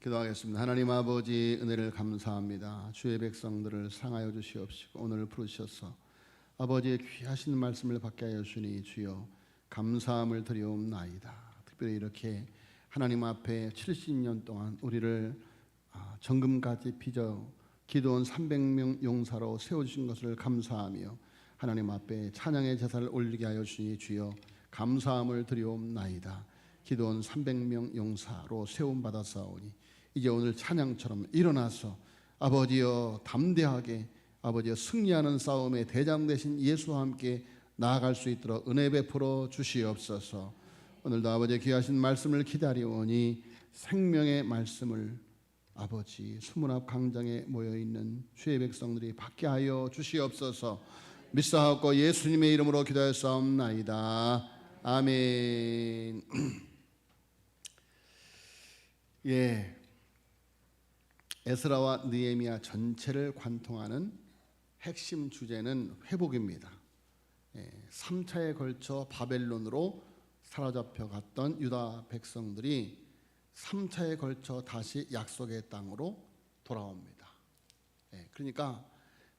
기도하겠습니다. 하나님 아버지, 은혜를 감사합니다. 주의 백성들을 사랑하여 주시옵시고 오늘 부르셔서 아버지의 귀하신 말씀을 받게 하여 주니 주여 감사함을 드리옵나이다. 특별히 이렇게 하나님 앞에 70년 동안 우리를 정금같이 빚어 기도원 300명 용사로 세워주신 것을 감사하며 하나님 앞에 찬양의 제사를 올리게 하여 주니 주여 감사함을 드리옵나이다. 기도원 300명 용사로 세움받았사오니 이제 오늘 찬양처럼 일어나서 아버지여 담대하게 아버지여 승리하는 싸움에 대장 되신 예수와 함께 나아갈 수 있도록 은혜 베풀어 주시옵소서. 오늘도 아버지의 귀하신 말씀을 기다리오니 생명의 말씀을 아버지 수문 앞 광장에 모여있는 주의 백성들이 받게 하여 주시옵소서. 믿사옵고 예수님의 이름으로 기도하였사옵나이다. 아멘. 예, 에스라와 느헤미야 전체를 관통하는 핵심 주제는 회복입니다. 3차에 걸쳐 바벨론으로 사로잡혀 갔던 유다 백성들이 3차에 걸쳐 다시 약속의 땅으로 돌아옵니다. 그러니까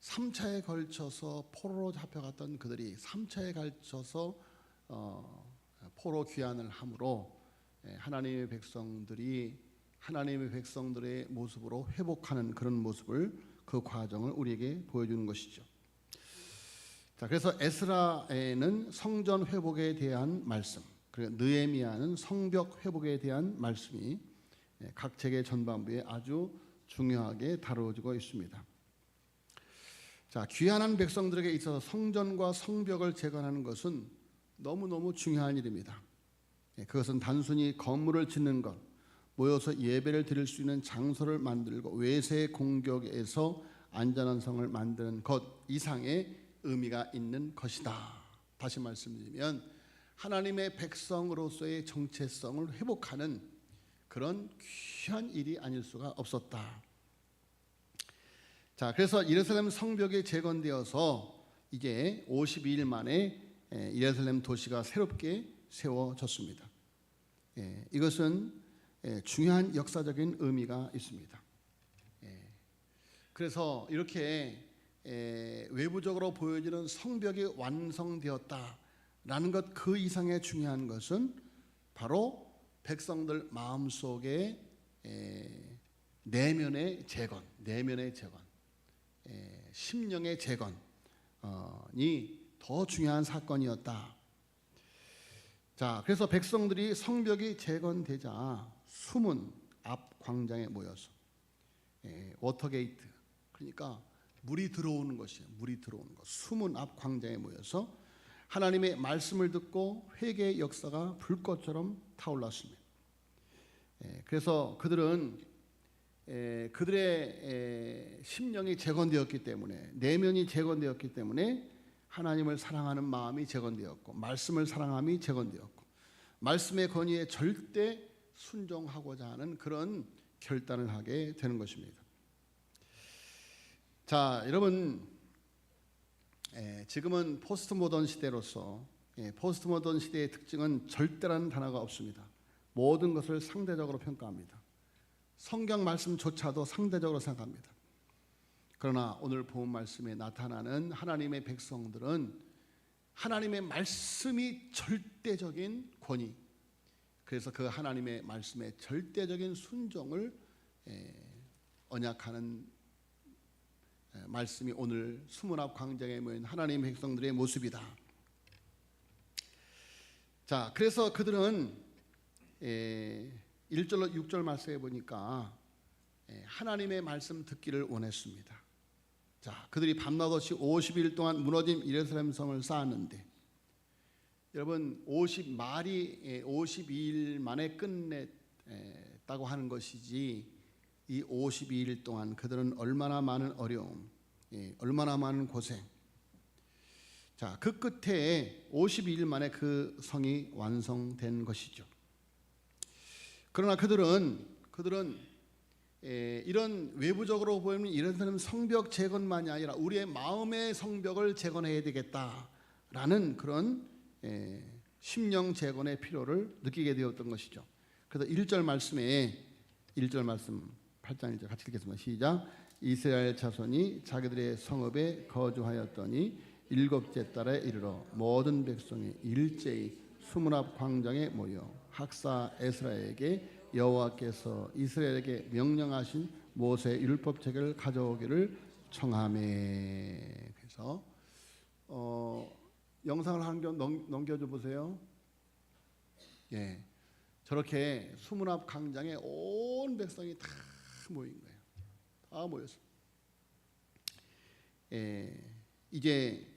3차에 걸쳐서 포로로 잡혀갔던 그들이 3차에 걸쳐서 포로 귀환을 함으로 하나님의 백성들의 모습으로 회복하는 그런 모습을, 그 과정을 우리에게 보여주는 것이죠. 자, 그래서 에스라에는 성전 회복에 대한 말씀, 그리고 느헤미야는 성벽 회복에 대한 말씀이 각 책의 전반부에 아주 중요하게 다루어지고 있습니다. 자, 귀환한 백성들에게 있어서 성전과 성벽을 재건하는 것은 너무너무 중요한 일입니다. 그것은 단순히 건물을 짓는 것, 모여서 예배를 드릴 수 있는 장소를 만들고 외세 공격에서 안전한 성을 만드는 것 이상의 의미가 있는 것이다. 다시 말씀드리면 하나님의 백성으로서의 정체성을 회복하는 그런 귀한 일이 아닐 수가 없었다. 자, 그래서 예루살렘 성벽이 재건되어서 이제 52일 만에 예루살렘 도시가 새롭게 세워졌습니다. 이것은 중요한 역사적인 의미가 있습니다. 그래서 이렇게 외부적으로 보여지는 성벽이 완성되었다라는 것, 그 이상의 중요한 것은 바로 백성들 마음속에 내면의 재건, 심령의 재건이 더 중요한 사건이었다. 자, 그래서 백성들이 성벽이 재건되자 수문 앞 광장에 모여서 워터게이트, 그러니까 물이 들어오는 것이에요. 수문 앞 광장에 모여서 하나님의 말씀을 듣고 회개의 역사가 불꽃처럼 타올랐습니다. 그래서 그들은 그들의 심령이 재건되었기 때문에, 내면이 재건되었기 때문에 하나님을 사랑하는 마음이 재건되었고, 말씀을 사랑함이 재건되었고, 말씀의 권위에 절대 순종하고자 하는 그런 결단을 하게 되는 것입니다. 자, 여러분, 지금은 포스트 모던 시대로서 포스트 모던 시대의 특징은 절대라는 단어가 없습니다. 모든 것을 상대적으로 평가합니다. 성경 말씀조차도 상대적으로 생각합니다. 그러나 오늘 본 말씀에 나타나는 하나님의 백성들은 하나님의 말씀이 절대적인 권위, 그래서 그 하나님의 말씀에 절대적인 순종을 언약하는 말씀이 오늘 수문 앞 광장에 모인 하나님의 백성들의 모습이다. 자, 그래서 그들은 1절로 6절 말씀에 보니까 하나님의 말씀 듣기를 원했습니다. 자, 그들이 밤낮 없이 50일 동안 무너진 예루살렘 성을 쌓았는데, 여러분 52일 만에 끝냈다고 하는 것이지, 이 52일 동안 그들은 얼마나 많은 어려움, 얼마나 많은 고생. 자, 그 끝에 52일 만에 그 성이 완성된 것이죠. 그러나 그들은 이런 외부적으로 보이는 예루살렘 성벽 재건만이 아니라 우리의 마음의 성벽을 재건해야 되겠다라는 그런 심령 재건의 필요를 느끼게 되었던 것이죠. 그래서 1절 말씀에 1절 말씀 8장 1절 같이 읽겠습니다. 시작. 이스라엘 자손이 자기들의 성읍에 거주하였더니 일곱째 달에 이르러 모든 백성이 일제히 수문 앞 광장에 모여 학사 에스라에게 여호와께서 이스라엘에게 명령하신 모세 율법책을 가져오기를 청하매. 그래서 영상을 한 겨 넘겨줘 보세요. 예, 저렇게 수문 앞 광장에 온 백성이 다 모인 거예요. 다 모였어. 이제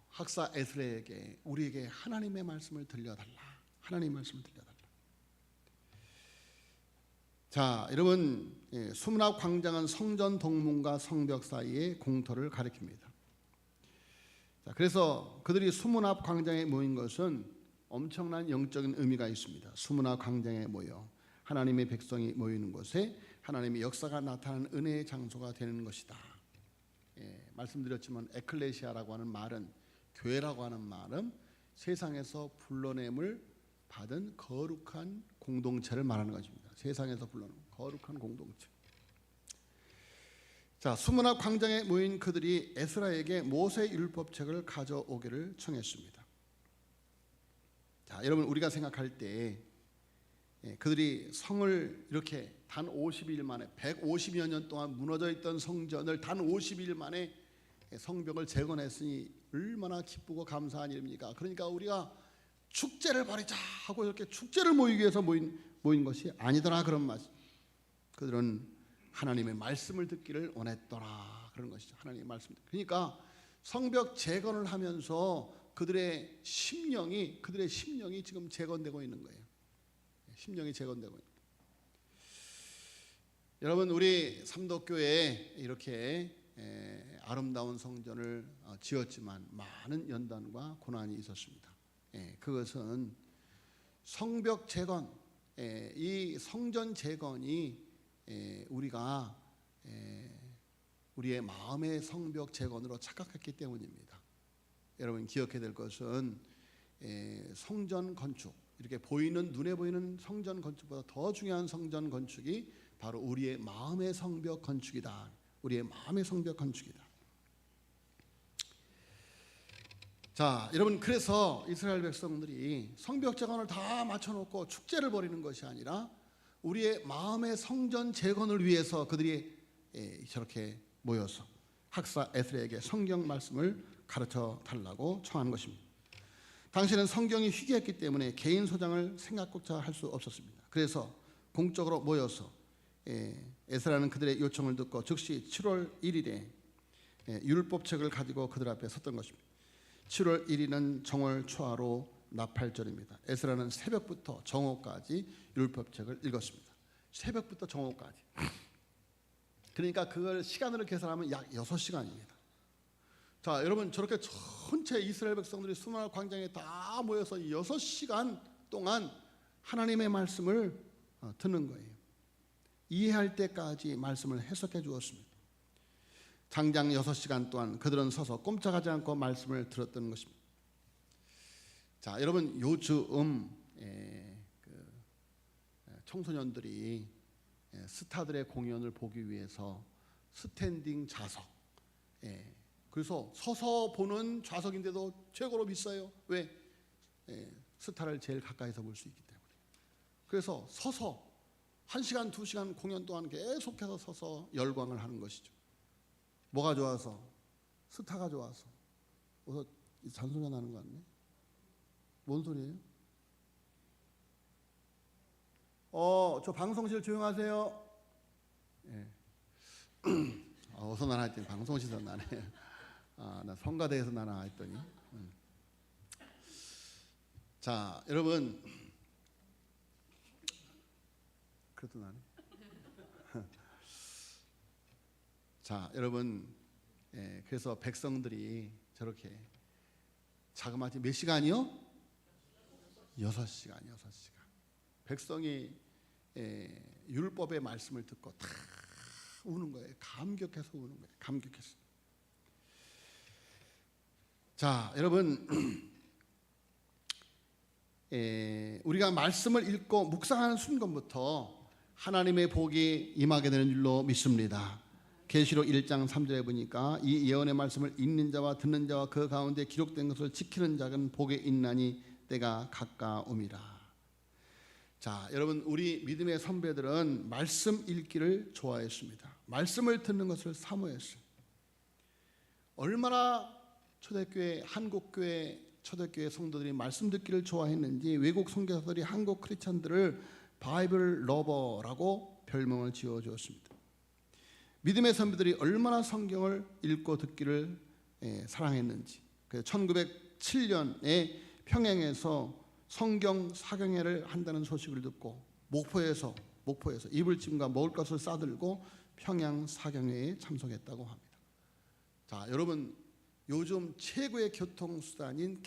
학사 에스라에게 우리에게 하나님의 말씀을 들려달라. 하나님의 말씀을 들려달라. 자, 여러분, 수문 앞 광장은 성전 동문과 성벽 사이의 공터를 가리킵니다. 자, 그래서 그들이 수문 앞 광장에 모인 것은 엄청난 영적인 의미가 있습니다. 수문 앞 광장에 모여 하나님의 백성이 모이는 곳에 하나님의 역사가 나타나는 은혜의 장소가 되는 것이다. 말씀드렸지만 에클레시아라고 하는 말은, 교회라고 하는 말은 세상에서 불러냄을 받은 거룩한 공동체를 말하는 것입니다. 세상에서 불러낸 거룩한 공동체. 자, 수문 앞 광장에 모인 그들이 에스라에게 모세 율법책을 가져오기를 청했습니다. 자, 여러분, 우리가 생각할 때 그들이 성을 이렇게 단 50일 만에 150여 년 동안 무너져 있던 성전을 단 50일 만에 성벽을 재건했으니 얼마나 기쁘고 감사한 일입니까? 그러니까 우리가 축제를 벌이자 하고 이렇게 축제를 모이기 위해서 모인 것이 아니더라, 그런 말. 그들은 하나님의 말씀을 듣기를 원했더라, 그런 것이죠. 하나님의 말씀. 그러니까 성벽 재건을 하면서 그들의 심령이 지금 재건되고 있는 거예요. 심령이 재건되고 있는. 여러분, 우리 삼덕교회에 이렇게 아름다운 성전을 지었지만 많은 연단과 고난이 있었습니다. 그것은 성벽 재건, 이 성전 재건이 우리가 우리의 마음의 성벽 재건으로 착각했기 때문입니다. 여러분, 기억해야 될 것은 성전 건축, 이렇게 눈에 보이는 성전 건축보다 더 중요한 성전 건축이 바로 우리의 마음의 성벽 건축이다. 우리의 마음의 성벽 건축이다. 자, 여러분, 그래서 이스라엘 백성들이 성벽 재건을 다 맞춰놓고 축제를 벌이는 것이 아니라 우리의 마음의 성전 재건을 위해서 그들이 저렇게 모여서 학사 에스라에게 성경 말씀을 가르쳐 달라고 청한 것입니다. 당시는 성경이 희귀했기 때문에 개인 소장을 생각조차 할 수 없었습니다. 그래서 공적으로 모여서 에스라는 그들의 요청을 듣고 즉시 7월 1일에 율법책을 가지고 그들 앞에 섰던 것입니다. 7월 1일은 정월 초하로 나팔절입니다. 에스라는 새벽부터 정오까지 율법책을 읽었습니다. 새벽부터 정오까지. 그러니까 그걸 시간으로 계산하면 약 6시간입니다. 자, 여러분, 저렇게 전체 이스라엘 백성들이 수문 앞 광장에 다 모여서 6시간 동안 하나님의 말씀을 듣는 거예요. 이해할 때까지 말씀을 해석해 주었습니다. 장장 6시간 동안 그들은 서서 꼼짝하지 않고 말씀을 들었던 것입니다. 자, 여러분, 요즘 청소년들이 스타들의 공연을 보기 위해서 스탠딩 좌석, 그래서 서서 보는 좌석인데도 최고로 비싸요. 왜? 스타를 제일 가까이서 볼 수 있기 때문에. 그래서 서서 1시간, 2시간 공연 동안 계속해서 서서 열광을 하는 것이죠. 뭐가 좋아서? 스타가 좋아서. 어서 잔소리가 나는 거 같네. 뭔 소리예요? 저 방송실 조용하세요. 예. 어서 나나 했더니 방송실에서 나네. 나 성가대에서 나나 했더니. 자, 여러분, 그래도 나네. 자, 여러분, 그래서 백성들이 저렇게 자그마치 몇 시간이요? 6시간. 백성이 율법의 말씀을 듣고 다 우는 거예요. 감격해서 우는 거예요. 감격해서. 자, 여러분, 우리가 말씀을 읽고 묵상하는 순간부터 하나님의 복이 임하게 되는 줄로 믿습니다. 계시록 1장 3절에 보니까 이 예언의 말씀을 읽는 자와 듣는 자와 그 가운데 기록된 것을 지키는 자는 복에 있나니 때가 가까움이라. 자, 여러분, 우리 믿음의 선배들은 말씀 읽기를 좋아했습니다. 말씀을 듣는 것을 사모했어요. 얼마나 초대교회, 한국교회, 초대교회 성도들이 말씀 듣기를 좋아했는지 외국 선교사들이 한국 크리스찬들을 바이블 러버라고 별명을 지어주었습니다. 믿음의 선배들이 얼마나 성경을 읽고 듣기를 사랑했는지. 그래서 1907년에 평양에서 성경 사경회를 한다는 소식을 듣고 목포에서 이불짐과 먹을 것을 싸들고 평양 사경회에 참석했다고 합니다. 자, 여러분, 요즘 최고의 교통수단인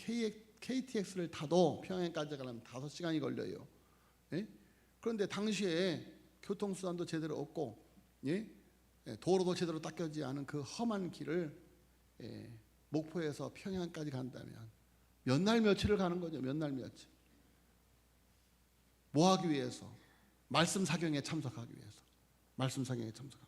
KTX를 타도 평양까지 가려면 5시간이 걸려요. 예? 그런데 당시에 교통수단도 제대로 없고, 예? 도로도 제대로 닦여지지 않은 그 험한 길을 목포에서 평양까지 간다면 몇 날 며칠을 가는 거죠. 몇 날 며칠. 뭐 하기 위해서? 말씀 사경에 참석하기 위해서. 말씀 사경에 참석하기.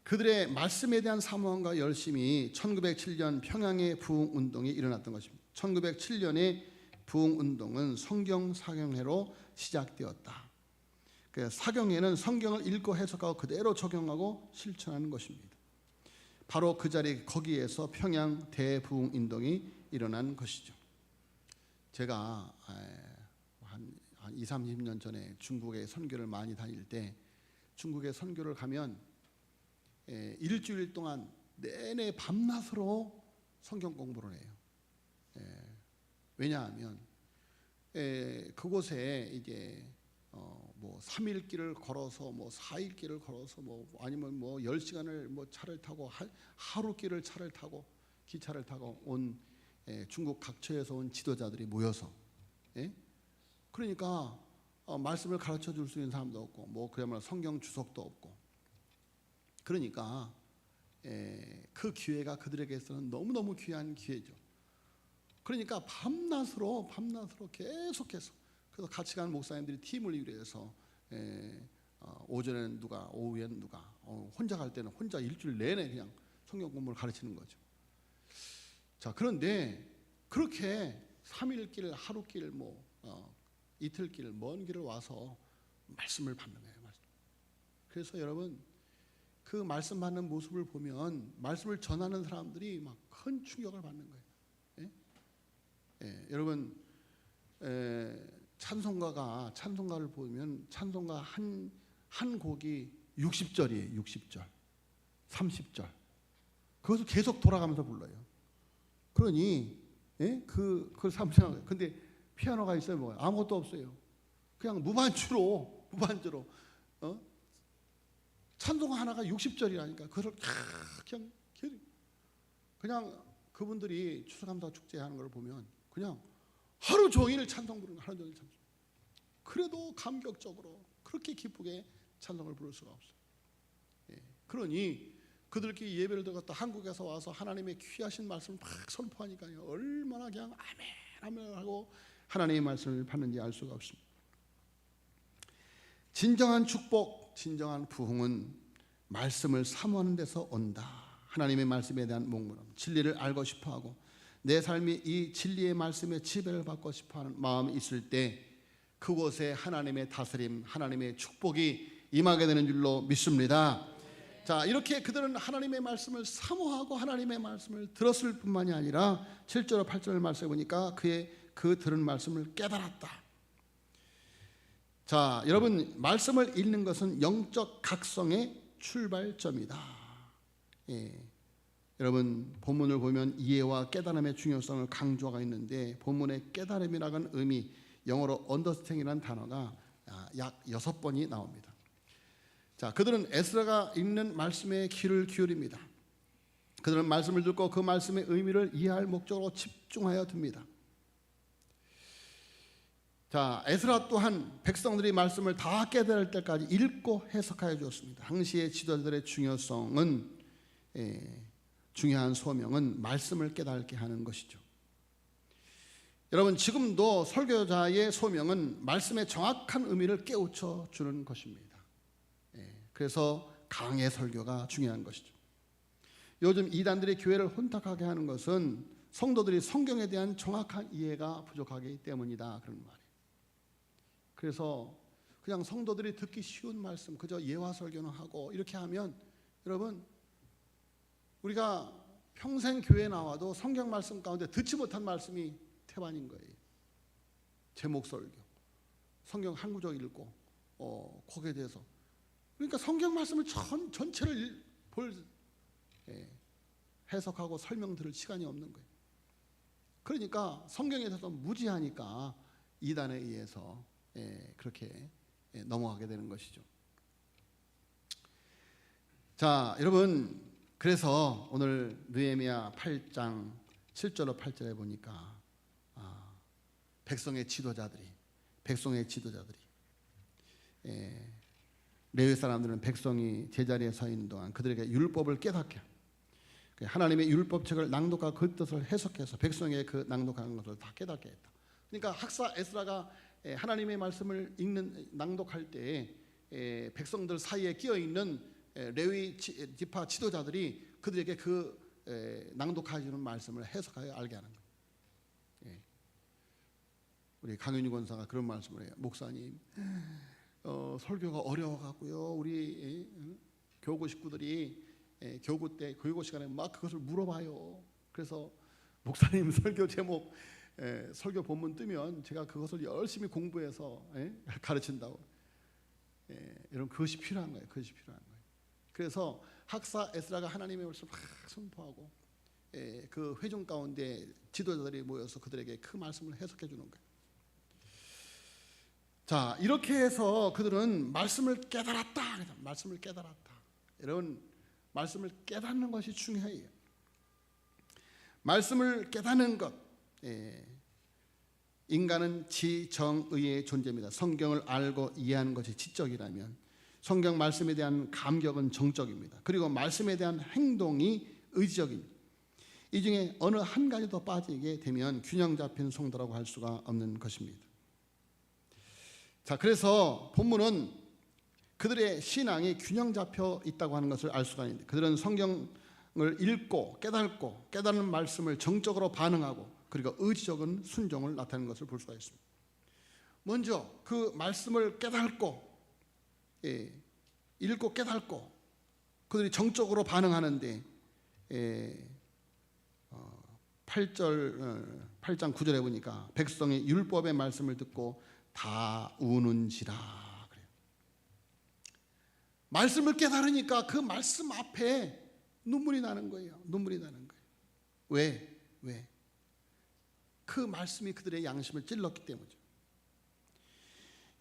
그들의 말씀에 대한 사모함과 열심이 1907년 평양의 부흥운동이 일어났던 것입니다. 1907년의 부흥운동은 성경 사경회로 시작되었다. 사경회는 성경을 읽고 해석하고 그대로 적용하고 실천하는 것입니다. 바로 그 자리 거기에서 평양 대부흥운동이 일어난 것이죠. 제가 한 20, 30년 전에 중국에 선교를 많이 다닐 때 중국에 선교를 가면 일주일 동안 내내 밤낮으로 성경 공부를 해요. 왜냐하면 그곳에 이제 뭐 3일 길을 걸어서 뭐 4일 길을 걸어서 뭐 아니면 뭐 10시간을 뭐 차를 타고 하루 길을 차를 타고 기차를 타고 온 중국 각처에서 온 지도자들이 모여서 그러니까 말씀을 가르쳐 줄 수 있는 사람도 없고 뭐 그야말로 성경 주석도 없고 그러니까 그 기회가 그들에게서는 너무너무 귀한 기회죠. 그러니까 밤낮으로 계속해서 그래서 같이 가는 목사님들이 팀을 이루어서 오전에는 누가 오후에는 누가 혼자 갈 때는 혼자 일주일 내내 그냥 성경 공부를 가르치는 거죠. 자, 그런데 그렇게 3일 길, 하루 길, 뭐 이틀 길, 먼 길을 와서 말씀을 받는 거예요. 그래서 여러분 그 말씀 받는 모습을 보면 말씀을 전하는 사람들이 막 큰 충격을 받는 거예요. 여러분 찬송가를 보면 찬송가 한 곡이 60절이에요. 60절, 30절. 그것을 계속 돌아가면서 불러요. 그러니 그걸 삼성하는. 근데 피아노가 있어요, 뭐 아무것도 없어요. 그냥 무반주로 찬송가 하나가 60절이라니까. 그걸 그냥 그분들이 추수감사 축제하는 걸 보면 그냥 하루 종일 찬송 부르는 하루 종일 찬송. 그래도 감격적으로 그렇게 기쁘게 찬송을 부를 수가 없어요. 그러니 그들끼리 예배를 드렸다 한국에서 와서 하나님의 귀하신 말씀을 막 선포하니까요 얼마나 그냥 아멘 하고 하나님의 말씀을 받는지 알 수가 없습니다. 진정한 축복, 진정한 부흥은 말씀을 사모하는 데서 온다. 하나님의 말씀에 대한 목마름, 진리를 알고 싶어하고 내 삶이 이 진리의 말씀에 지배를 받고 싶어하는 마음이 있을 때 그곳에 하나님의 다스림, 하나님의 축복이 임하게 되는 줄로 믿습니다. 자, 이렇게 그들은 하나님의 말씀을 사모하고 하나님의 말씀을 들었을 뿐만이 아니라 7절 8절 말씀에 보니까 그 들은 말씀을 깨달았다. 자, 여러분 말씀을 읽는 것은 영적 각성의 출발점이다. 여러분 본문을 보면 이해와 깨달음의 중요성을 강조하고 있는데 본문의 깨달음이라는 의미 영어로 understand이라는 단어가 약 6번이 나옵니다. 자, 그들은 에스라가 읽는 말씀에 귀를 기울입니다. 그들은 말씀을 듣고 그 말씀의 의미를 이해할 목적으로 집중하여 듭니다. 자, 에스라 또한 백성들이 말씀을 다 깨달을 때까지 읽고 해석하여 주었습니다. 당시의 지도자들의 중요한 소명은 말씀을 깨닫게 하는 것이죠. 여러분, 지금도 설교자의 소명은 말씀의 정확한 의미를 깨우쳐 주는 것입니다. 그래서 강의 설교가 중요한 것이죠. 요즘 이단들이 교회를 혼탁하게 하는 것은 성도들이 성경에 대한 정확한 이해가 부족하기 때문이다, 그런 말이에요. 그래서 그냥 성도들이 듣기 쉬운 말씀, 그저 예화 설교는 하고 이렇게 하면, 여러분, 우리가 평생 교회에 나와도 성경 말씀 가운데 듣지 못한 말씀이 태반인 거예요. 제목 설교, 성경 한 구절 읽고 거기에 대해서, 그러니까 성경 말씀을 전체를 해석하고 설명 들을 시간이 없는 거예요. 그러니까 성경에 대해서 무지하니까 이단에 의해서 그렇게 넘어가게 되는 것이죠. 자, 여러분, 그래서 오늘 느헤미야 8장 7절로 8절에 보니까 백성의 지도자들이 레위 사람들은 백성이 제자리에 서 있는 동안 그들에게 율법을 깨닫게, 하나님의 율법책을 낭독하고 그 뜻을 해석해서 백성의 그 낭독하는 것을 다 깨닫게 했다. 그러니까 학사 에스라가 하나님의 말씀을 낭독할 때 백성들 사이에 끼어 있는 레위 지파 지도자들이 그들에게 그 낭독하시는 말씀을 해석하여 알게 하는 거예요. 우리 강윤희 권사가 그런 말씀을 해요. 목사님, 설교가 어려워가고요, 우리 교구 식구들이 교구 때 교육 시간에 막 그것을 물어봐요. 그래서 목사님 설교 제목, 설교 본문 뜨면 제가 그것을 열심히 공부해서 가르친다고. 여러분, 그것이 필요한 거예요. 그것이 필요한 거예요. 그래서 학사 에스라가 하나님의 말씀을 막 선포하고 그 회중 가운데 지도자들이 모여서 그들에게 그 말씀을 해석해 주는 거예요. 자, 이렇게 해서 그들은 말씀을 깨달았다. 말씀을 깨달았다. 여러분, 말씀을 깨닫는 것이 중요해요. 말씀을 깨닫는 것. 인간은 지정의의 존재입니다. 성경을 알고 이해하는 것이 지적이라면 성경 말씀에 대한 감격은 정적입니다. 그리고 말씀에 대한 행동이 의지적입니다. 이 중에 어느 한 가지도 빠지게 되면 균형 잡힌 성도라고 할 수가 없는 것입니다. 자, 그래서 본문은 그들의 신앙이 균형 잡혀 있다고 하는 것을 알 수가 있는데, 그들은 성경을 읽고 깨닫고 깨닫는 말씀을 정적으로 반응하고 그리고 의지적인 순종을 나타내는 것을 볼 수가 있습니다. 먼저 그 말씀을 깨닫고 읽고 깨닫고 그들이 정적으로 반응하는데 8장 9절에 보니까 백성이 율법의 말씀을 듣고 다 우는지라 그래요. 말씀을 깨달으니까 그 말씀 앞에 눈물이 나는 거예요. 눈물이 나는 거예요. 왜? 그 말씀이 그들의 양심을 찔렀기 때문이죠.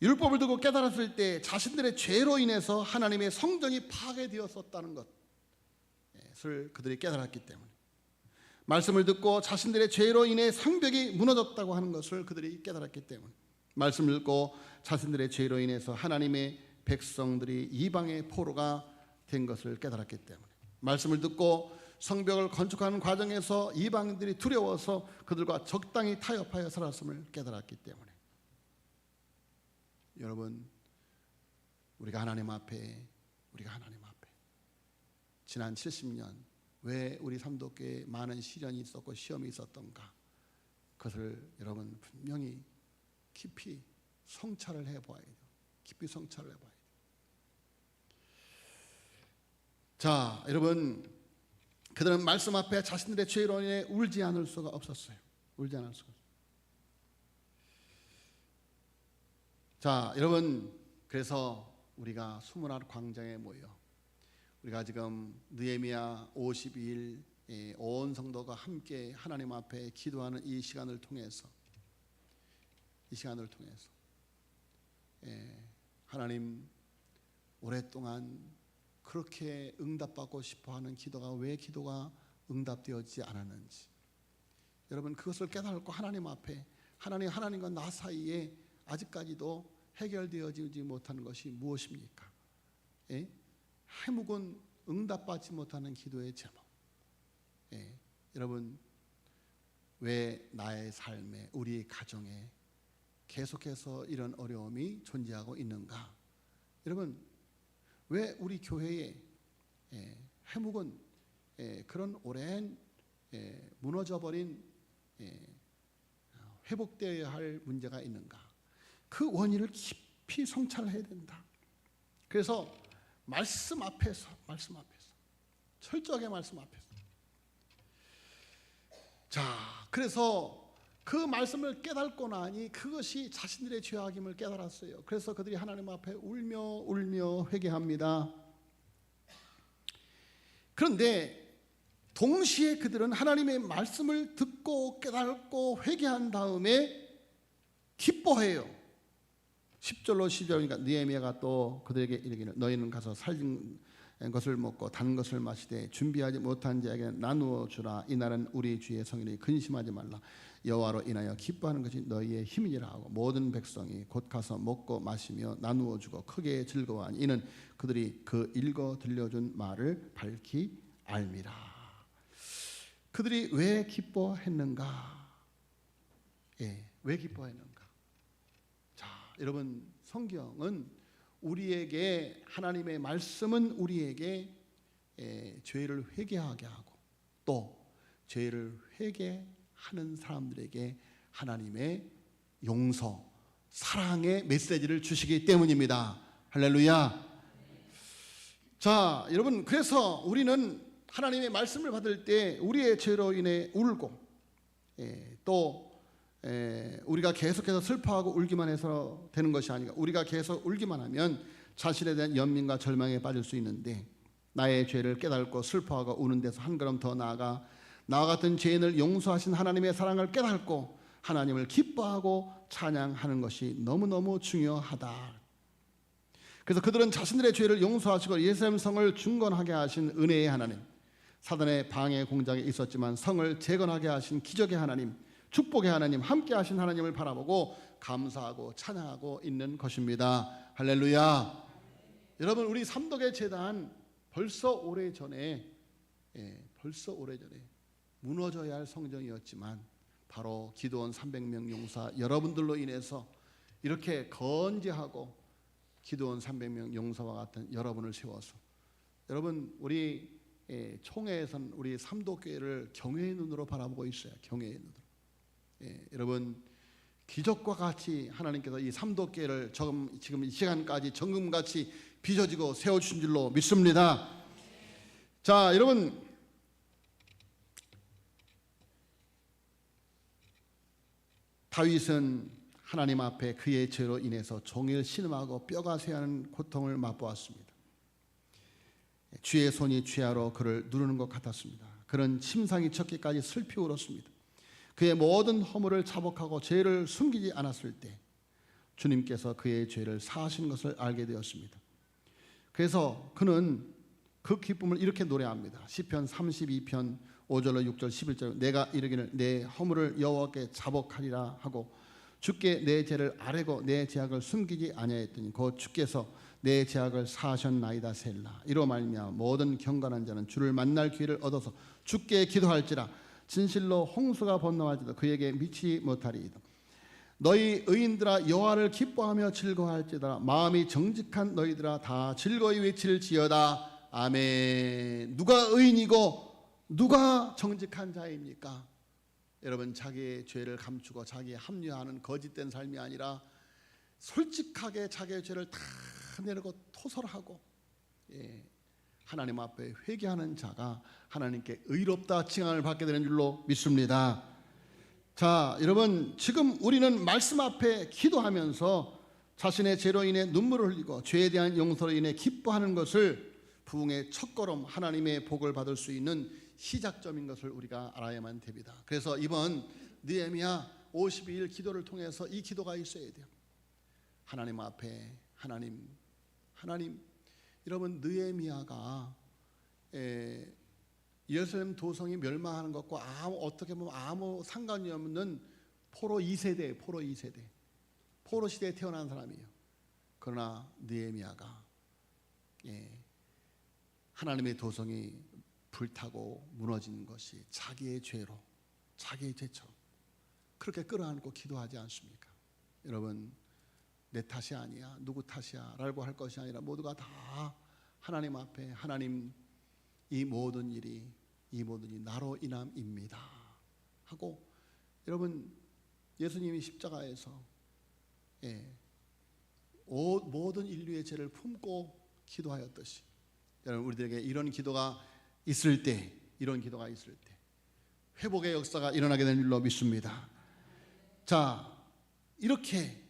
율법을 두고 깨달았을 때 자신들의 죄로 인해서 하나님의 성전이 파괴되었었다는 것을 그들이 깨달았기 때문에, 말씀을 듣고 자신들의 죄로 인해 성벽이 무너졌다고 하는 것을 그들이 깨달았기 때문에, 말씀을 듣고 자신들의 죄로 인해서 하나님의 백성들이 이방의 포로가 된 것을 깨달았기 때문에, 말씀을 듣고 성벽을 건축하는 과정에서 이방인들이 두려워서 그들과 적당히 타협하여 살았음을 깨달았기 때문에, 여러분, 우리가 하나님 앞에 지난 70년 왜 우리 삼도교회에 많은 시련이 있었고 시험이 있었던가, 그것을 여러분 분명히 깊이 성찰을 해봐야 돼요. 깊이 성찰을 해봐야 돼요. 자, 여러분, 그들은 말씀 앞에 자신들의 죄로 인해 울지 않을 수가 없었어요. 울지 않을 수가 없어요. 자, 여러분, 그래서 우리가 수문학 광장에 모여 우리가 지금 느헤미야 52일 온 성도가 함께 하나님 앞에 기도하는 이 시간을 통해서 하나님, 오랫동안 그렇게 응답받고 싶어하는 기도가 왜 기도가 응답되어지지 않았는지, 여러분, 그것을 깨달고 하나님 앞에 하나님과 나 사이에 아직까지도 해결되어지지 못하는 것이 무엇입니까? 해묵은 응답받지 못하는 기도의 제목. 여러분, 왜 나의 삶에, 우리 가정에 계속해서 이런 어려움이 존재하고 있는가? 여러분, 왜 우리 교회에 해묵은 그런 오랜 무너져버린 회복되어야 할 문제가 있는가? 그 원인을 깊이 성찰해야 된다. 그래서 말씀 앞에서 철저하게 말씀 앞에서, 자, 그래서 그 말씀을 깨닫고 나니 그것이 자신들의 죄악임을 깨달았어요. 그래서 그들이 하나님 앞에 울며 회개합니다. 그런데 동시에 그들은 하나님의 말씀을 듣고 깨닫고 회개한 다음에 기뻐해요. 10절로 12절이니까 느헤미야가 또 그들에게 이르기를 너희는 가서 살진 것을 먹고 단 것을 마시되 준비하지 못한 자에게 나누어 주라. 이날은 우리 주의 성일이 근심하지 말라. 여호와로 인하여 기뻐하는 것이 너희의 힘이라 하고 모든 백성이 곧 가서 먹고 마시며 나누어 주고 크게 즐거워하니 이는 그들이 그 읽어 들려준 말을 밝히 알미라. 그들이 왜 기뻐했는가? 왜 기뻐했는가? 자, 여러분, 성경은 우리에게, 하나님의 말씀은 우리에게 죄를 회개하게 하고 또 죄를 회개하는 사람들에게 하나님의 용서, 사랑의 메시지를 주시기 때문입니다. 할렐루야. 자, 여러분, 그래서 우리는 하나님의 말씀을 받을 때 우리의 죄로 인해 울고 또 우리가 계속해서 슬퍼하고 울기만 해서 되는 것이 아니라 우리가 계속 울기만 하면 자신에 대한 연민과 절망에 빠질 수 있는데 나의 죄를 깨닫고 슬퍼하고 우는 데서 한 걸음 더 나아가 나와 같은 죄인을 용서하신 하나님의 사랑을 깨닫고 하나님을 기뻐하고 찬양하는 것이 너무너무 중요하다. 그래서 그들은 자신들의 죄를 용서하시고 예루살렘 성을 중건하게 하신 은혜의 하나님, 사단의 방해 공작에 있었지만 성을 재건하게 하신 기적의 하나님, 축복의 하나님, 함께 하신 하나님을 바라보고 감사하고 찬양하고 있는 것입니다. 할렐루야. 여러분, 우리 삼덕의 제단 벌써 오래전에 무너져야 할 성전이었지만 바로 기도원 300명 용사 여러분들로 인해서 이렇게 건재하고 기도원 300명 용사와 같은 여러분을 세워서, 여러분, 우리 총회에서는 우리 삼도교회를 경외의 눈으로 바라보고 있어요. 경외의 눈으로. 여러분, 기적과 같이 하나님께서 이 삼도교회를 지금 이 시간까지 정금같이 빚어지고 세워주신 줄로 믿습니다. 자, 여러분, 다윗은 하나님 앞에 그의 죄로 인해서 종일 신음하고 뼈가 쇠하는 고통을 맛보았습니다. 주의 손이 취하로 그를 누르는 것 같았습니다. 그는 침상이 쳤기까지 슬피 울었습니다. 그의 모든 허물을 자복하고 죄를 숨기지 않았을 때 주님께서 그의 죄를 사하신 것을 알게 되었습니다. 그래서 그는 그 기쁨을 이렇게 노래합니다. 시편 32편 5절로 6절 11절 내가 이르기를 내 허물을 여호와께 자복하리라 하고 주께 내 죄를 아뢰고 내 죄악을 숨기지 아니하였더니 곧 주께서 내 죄악을 사하셨나이다 셀라. 이로 말미암아 모든 경건한 자는 주를 만날 기회를 얻어서 주께 기도할지라. 진실로 홍수가 번성할지도 그에게 미치지 못하리이다. 너희 의인들아 여호와를 기뻐하며 즐거워할지어다. 마음이 정직한 너희들아 다 즐거이 외칠지어다. 아멘. 누가 의인이고 누가 정직한 자입니까? 여러분, 자기의 죄를 감추고 자기의 합리화하는 거짓된 삶이 아니라 솔직하게 자기의 죄를 다 내놓고 토설하고 하나님 앞에 회개하는 자가 하나님께 의롭다 칭함을 받게 되는 줄로 믿습니다. 자, 여러분, 지금 우리는 말씀 앞에 기도하면서 자신의 죄로 인해 눈물을 흘리고 죄에 대한 용서로 인해 기뻐하는 것을 부흥의 첫걸음, 하나님의 복을 받을 수 있는 시작점인 것을 우리가 알아야만 됩니다. 그래서 이번 느헤미야 52일 기도를 통해서 이 기도가 있어야 돼요. 하나님 앞에 하나님, 여러분, 느헤미야가 예루살렘 도성이 멸망하는 것과 어떻게 보면 아무 상관이 없는 포로 2세대, 포로 시대에 태어난 사람이에요. 그러나 느헤미야가 하나님의 도성이 불타고 무너진 것이 자기의 죄로 자기의 죄처럼 그렇게 끌어안고 기도하지 않습니까? 여러분, 내 탓이 아니야, 누구 탓이야 라고 할 것이 아니라 모두가 다 하나님 앞에, 하나님, 이 모든 일이 나로 인함입니다 하고, 여러분, 예수님이 십자가에서 모든 인류의 죄를 품고 기도하였듯이, 여러분, 우리들에게 이런 기도가 있을 때 회복의 역사가 일어나게 될 줄로 믿습니다. 자, 이렇게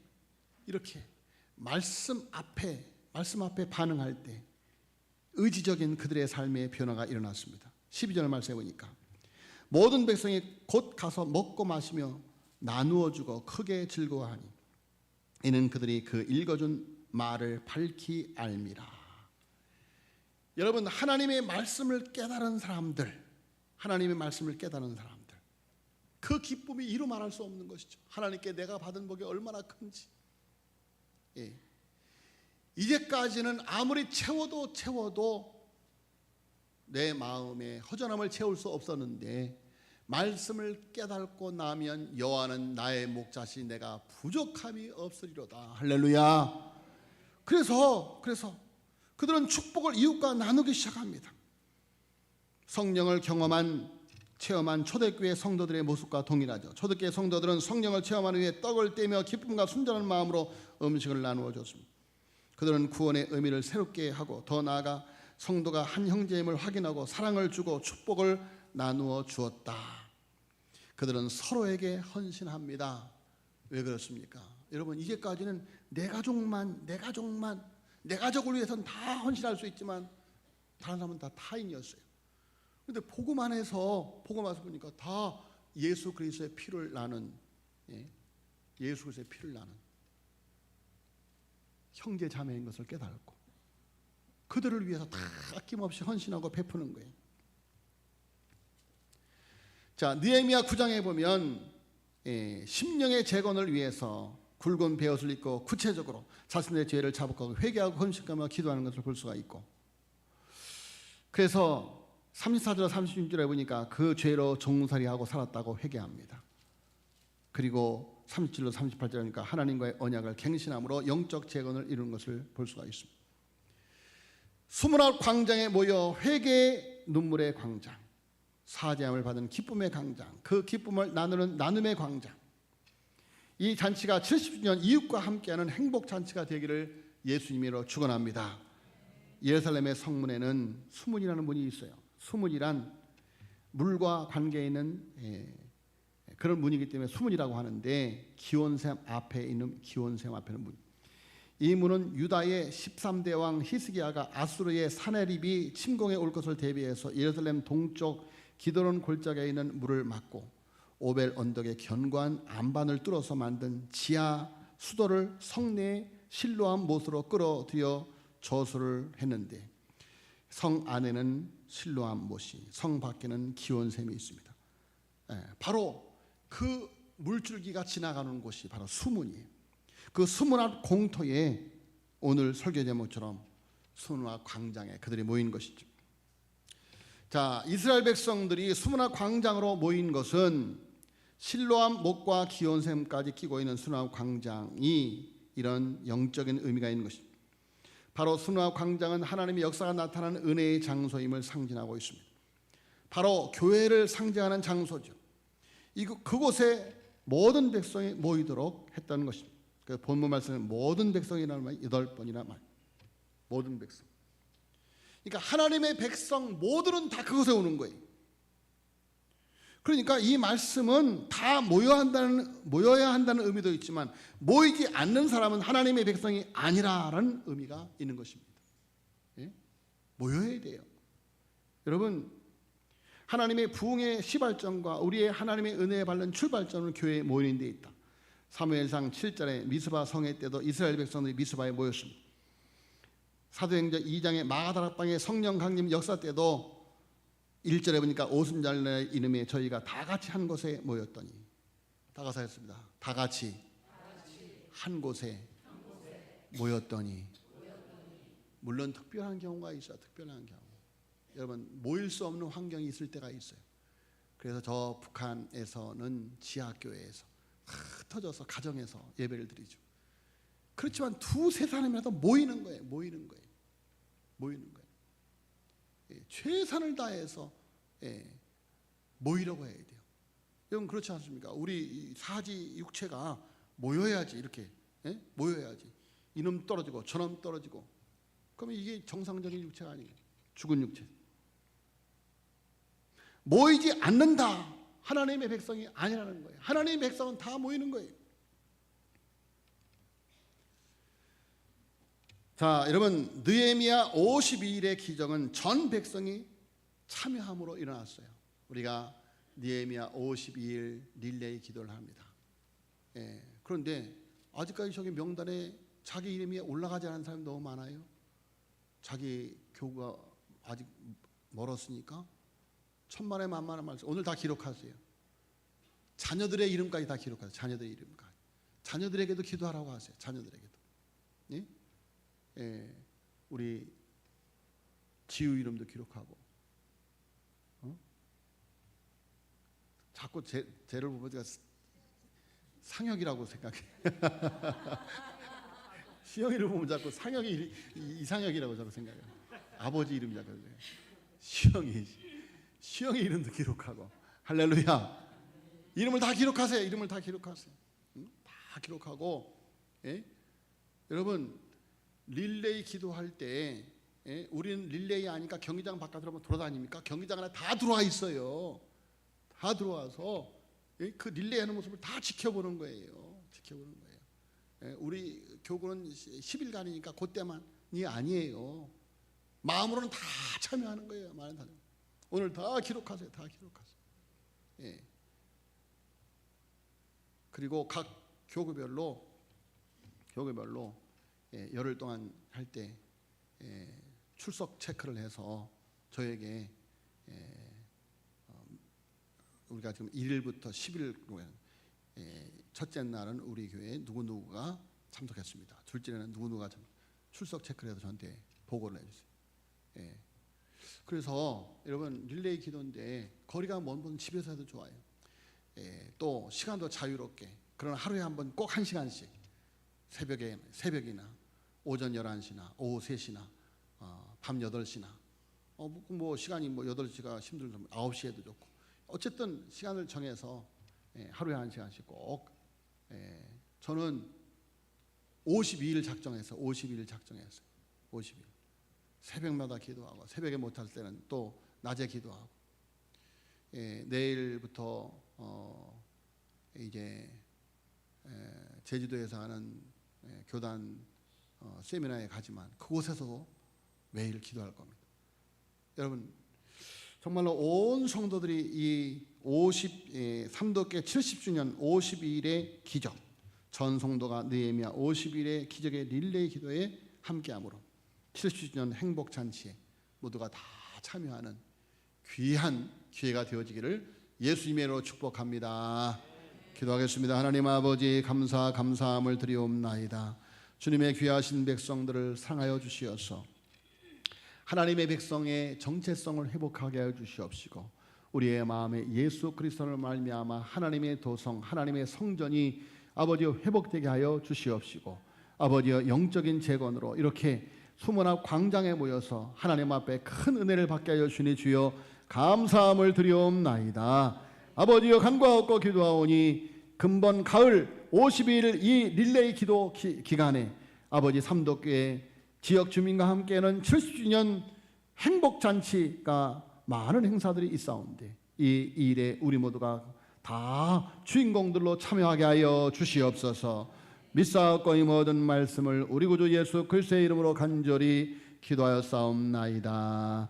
말씀 앞에 반응할 때 의지적인 그들의 삶의 변화가 일어났습니다. 12절 말씀해 보니까 모든 백성이 곧 가서 먹고 마시며 나누어 주고 크게 즐거워하니 이는 그들이 그 읽어준 말을 밝히 알미라. 여러분, 하나님의 말씀을 깨달은 사람들, 그 기쁨이 이루 말할 수 없는 것이죠. 하나님께 내가 받은 복이 얼마나 큰지. 이제까지는 아무리 채워도 내 마음에 허전함을 채울 수 없었는데, 말씀을 깨닫고 나면 여호와는 나의 목자시 내가 부족함이 없으리로다. 할렐루야. 그래서 그들은 축복을 이웃과 나누기 시작합니다. 성령을 체험한 초대교회 성도들의 모습과 동일하죠. 초대교회 성도들은 성령을 체험한 후에 떡을 떼며 기쁨과 순전한 마음으로 음식을 나누어 줬습니다. 그들은 구원의 의미를 새롭게 하고 더 나아가 성도가 한 형제임을 확인하고 사랑을 주고 축복을 나누어 주었다. 그들은 서로에게 헌신합니다. 왜 그렇습니까? 여러분, 이제까지는 내 가족을 위해서는 다 헌신할 수 있지만 다른 사람은 다 타인이었어요. 그런데 복음 안에서 보니까 다 예수 그리스도의 피를 나는 형제 자매인 것을 깨달았고 그들을 위해서 다 아낌없이 헌신하고 베푸는 거예요. 자, 느헤미야 9장에 보면 심령의 재건을 위해서 굵은 베옷을 입고 구체적으로 자신의 죄를 자복하고 회개하고 헌신하며 기도하는 것을 볼 수가 있고, 그래서 34절 36절에 보니까 그 죄로 종살이하고 살았다고 회개합니다. 그리고 37절 38절에 보니까 하나님과의 언약을 갱신함으로 영적 재건을 이루는 것을 볼 수가 있습니다. 수문학 광장에 모여 회개의 눈물의 광장, 사죄함을 받은 기쁨의 광장, 그 기쁨을 나누는 나눔의 광장, 이 잔치가 70주년 이웃과 함께하는 행복잔치가 되기를 예수님으로 축원합니다. 예루살렘의 성문에는 수문이라는 문이 있어요. 수문이란 물과 관계 있는 그런 문이기 때문에 수문이라고 하는데, 기온샘 앞에 있는 문. 이 문은 유다의 13대 왕 히스기야가 아수르의 사네립이 침공해 올 것을 대비해서 예루살렘 동쪽 기드론 골짜기에 있는 물을 막고 오벨 언덕의 견고한 안반을 뚫어서 만든 지하 수도를 성내에 실로암 못으로 끌어들여 저수를 했는데, 성 안에는 실로암 못이, 성 밖에는 기온샘이 있습니다. 바로 그 물줄기가 지나가는 곳이 바로 수문이에요. 그 수문 앞 공터에 오늘 설교 제목처럼 수문 앞 광장에 그들이 모인 것이죠. 자, 이스라엘 백성들이 수문 앞 광장으로 모인 것은 실로암 못과 기온샘까지 끼고 있는 수문 앞 광장이 이런 영적인 의미가 있는 것입니다. 바로 수문 앞 광장은 하나님의 역사가 나타나는 은혜의 장소임을 상징하고 있습니다. 바로 교회를 상징하는 장소죠. 그곳에 모든 백성이 모이도록 했다는 것입니다. 그 본문 말씀에 모든 백성이라는 말 8번이나 말. 모든 백성. 그러니까 하나님의 백성 모두는 다 그곳에 오는 거예요. 그러니까 이 말씀은 다 모여야 한다는 의미도 있지만, 모이지 않는 사람은 하나님의 백성이 아니라는 의미가 있는 것입니다. 모여야 돼요. 여러분, 하나님의 부흥의 시발점과 우리의 하나님의 은혜에 바른 출발점은 교회에 모이는 데 있다. 사무엘상 7절에 미스바 성회 때도 이스라엘 백성들이 미스바에 모였습니다. 사도행전 2장의 마가다라 땅의 성령 강림 역사 때도 1절에 보니까 오순절날 이름에 저희가 다 같이 한 곳에 모였더니, 다 가서 했습니다. 다 같이 한 곳에 모였더니. 물론 특별한 경우가 있어요. 특별한 경우. 여러분, 모일 수 없는 환경이 있을 때가 있어요. 그래서 저 북한에서는 지하교회에서 흩어져서 가정에서 예배를 드리죠. 그렇지만 두세 사람이라도 모이는 거예요. 최선을 다해서 모이려고 해야 돼요. 여러분 그렇지 않습니까? 우리 사지 육체가 모여야지, 이렇게 모여야지. 이놈 떨어지고 저놈 떨어지고, 그러면 이게 정상적인 육체가 아니에요. 죽은 육체. 모이지 않는다, 하나님의 백성이 아니라는 거예요. 하나님의 백성은 다 모이는 거예요. 자, 여러분, 느헤미야 52일의 기적은 전 백성이 참여함으로 일어났어요. 우리가 느헤미야 52일 릴레이 기도를 합니다. 그런데 아직까지 저기 명단에 자기 이름이 올라가지 않은 사람이 너무 많아요. 자기 교구가 아직 멀었으니까 천만에 만만한 말씀, 오늘 다 기록하세요. 자녀들의 이름까지 다 기록하세요. 자녀들의 이름까지. 자녀들에게도 기도하라고 하세요. 자녀들에게도. 우리 지우 이름도 기록하고. 자꾸 쟤를 보면 제가 상혁이라고 생각해. 시영이를 보면 자꾸 상혁이 이상혁이라고 저는 생각해요. 아버지 이름이 자꾸 시영이 이름도 기록하고. 할렐루야. 이름을 다 기록하세요. 이름을 다 기록하세요. 다 기록하고. 여러분 릴레이 기도할 때 우리는 릴레이 아니까 경기장 바깥으로 한번 돌아다닙니까? 경기장 안에 다 들어와 있어요. 다 들어와서 그 릴레이 하는 모습을 다 지켜보는 거예요. 우리 교구는 10일간이니까 그때만이 아니에요. 마음으로는 다 참여하는 거예요. 오늘 다 기록하세요. 다 기록하세요. 그리고 각 교구별로 열흘 동안 할 때 출석 체크를 해서 저에게 우리가 지금 1일부터 10일 첫째 날은 우리 교회에 누구누구가 참석했습니다. 둘째는 누구누구가 출석 체크를 해서 저한테 보고를 해주세요. 그래서 여러분 릴레이 기도인데 거리가 먼 분은 집에서 해도 좋아요. 또 시간도 자유롭게, 그러나 하루에 한 번 꼭 1시간씩 새벽이나 오전 11시나 오후 3시나 밤 8시나 뭐 시간이 뭐 8시가 힘들면 9시에도 좋고, 어쨌든 시간을 정해서 하루에 1시간씩 꼭 저는 52일 작정했어요. 50일 새벽마다 기도하고, 새벽에 못할 때는 또 낮에 기도하고. 내일부터 이제 제주도에서 하는 교단 세미나에 가지만 그곳에서도 매일 기도할 겁니다. 여러분 정말로 온 성도들이 이 3도께 70주년 52일의 기적, 전 성도가 느헤미야 50일의 기적의 릴레이 기도에 함께함으로 70주년 행복잔치에 모두가 다 참여하는 귀한 기회가 되어지기를 예수님의 이름으로 축복합니다. 기도하겠습니다. 하나님 아버지, 감사함을 드리옵나이다. 주님의 귀하신 백성들을 사랑하여 주시어서 하나님의 백성의 정체성을 회복하게 하여 주시옵시고, 우리의 마음에 예수 그리스도를 말미암아 하나님의 도성, 하나님의 성전이 아버지여 회복되게 하여 주시옵시고, 아버지여 영적인 재건으로 이렇게 수문 앞 광장에 모여서 하나님 앞에 큰 은혜를 받게 하여 주니 주여 감사함을 드리옵나이다. 아버지여 간구하옵고 기도하오니 금번 가을 52일 이 릴레이 기도 기간에 아버지 삼도교회 지역 주민과 함께하는 70주년 행복잔치가 많은 행사들이 있사온데 이 일에 우리 모두가 다 주인공들로 참여하게 하여 주시옵소서. 믿사옵고 이 모든 말씀을 우리 구주 예수 그리스도의 이름으로 간절히 기도하여 싸움나이다.